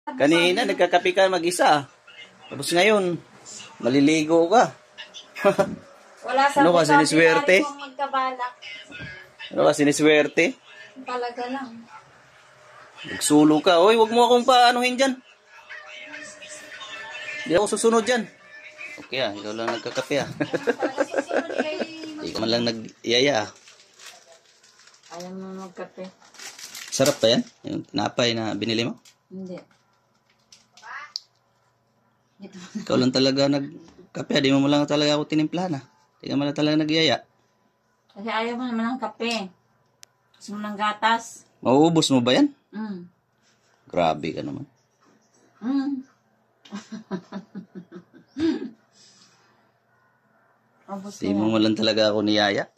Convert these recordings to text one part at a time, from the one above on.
Kanina, nagkakape ka mag-isa. Tapos ngayon, maliligo ka. Wala sa ano ka, siniswerte? Ano ka, siniswerte? Talaga lang. Nagsulo ka. Oy, wag mo akong paanuhin dyan. Hindi ako susunod dyan. Okay ikaw lang nagkakape Hindi ka man lang nag-iyaya Ayaw mo magkape. Sarap pa yan? Yung tinapay na binili mo? Hindi. Ikaw lang talaga nagkape. Di mo lang talaga ako tinimplahan Hindi ka man lang talaga nag-iyaya. Kasi ayaw mo naman ng kape. Gusto mo ng gatas. Mauubos mo ba yan? Grabe ka naman. Di mo man lang talaga ako niyaya.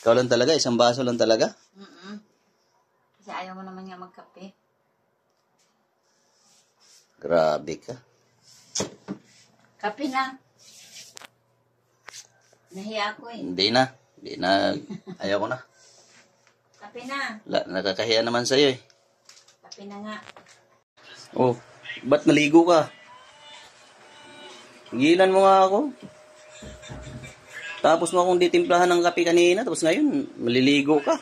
Ikaw lang talaga, isang baso lang talaga. Kasi ayaw mo naman nga magkape. Grabe ka. Kape na. Nahiya ako Hindi na. Ayaw ko na. Kape na. Nakakahiya naman sa'yo Kape na nga. Oh, ba't naligo ka? Gilan mo nga ako. Tapos mo akong ditimplahan ng kape kanina. Tapos ngayon, maliligo ka.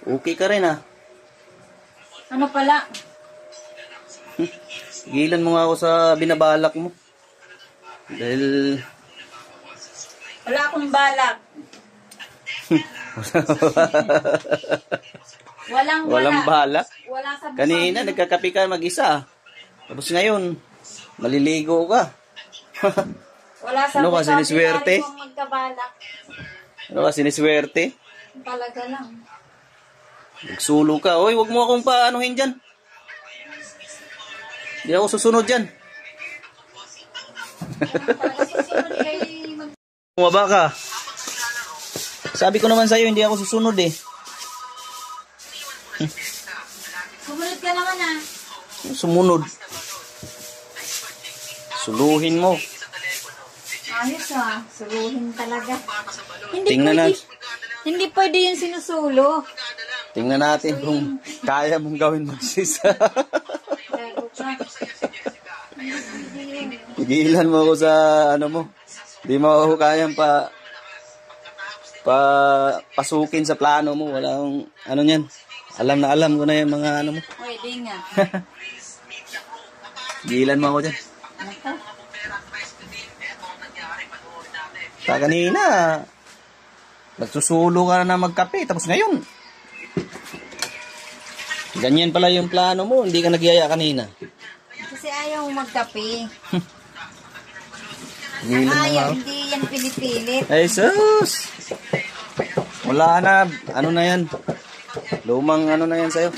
Okay ka rin Ano pala? Gilan mo nga ako sa binabalak mo. Dahil... Wala akong balak. Walang balak? Wala sa Kanina, nagkakape ka mag-isa. Tapos ngayon, maliligo ka. Wala sa ano ka, siniswerte? Ano ka, siniswerte? Talaga lang. Nagsulo ka. Oy, wag mo akong paanuhin dyan. Hindi ako susunod dyan. Bumaba ka. Sabi ko naman sa'yo, hindi ako susunod Sumunod ka naman Sumunod. Suluhin mo. Ayos suluhin talaga. Hindi pwede yung sinusulo. Tingnan natin kung kaya mong gawin magsisa. Pigilan mo ako sa mo. Di mo ako kayang pasukin sa plano mo. Wala akong niyan. Alam ko na yung mga mo. Pwede nga. Pigilan mo ako dyan. Kanina, nagsusulo ka na magkape. Tapos ngayon, ganyan pala yung plano mo. Hindi ka nagyaya kanina. Kasi ayaw magkape. Hindi yan pinipilit. Ay, sus! Wala na. Ano na yan? Lumang na yan sa'yo.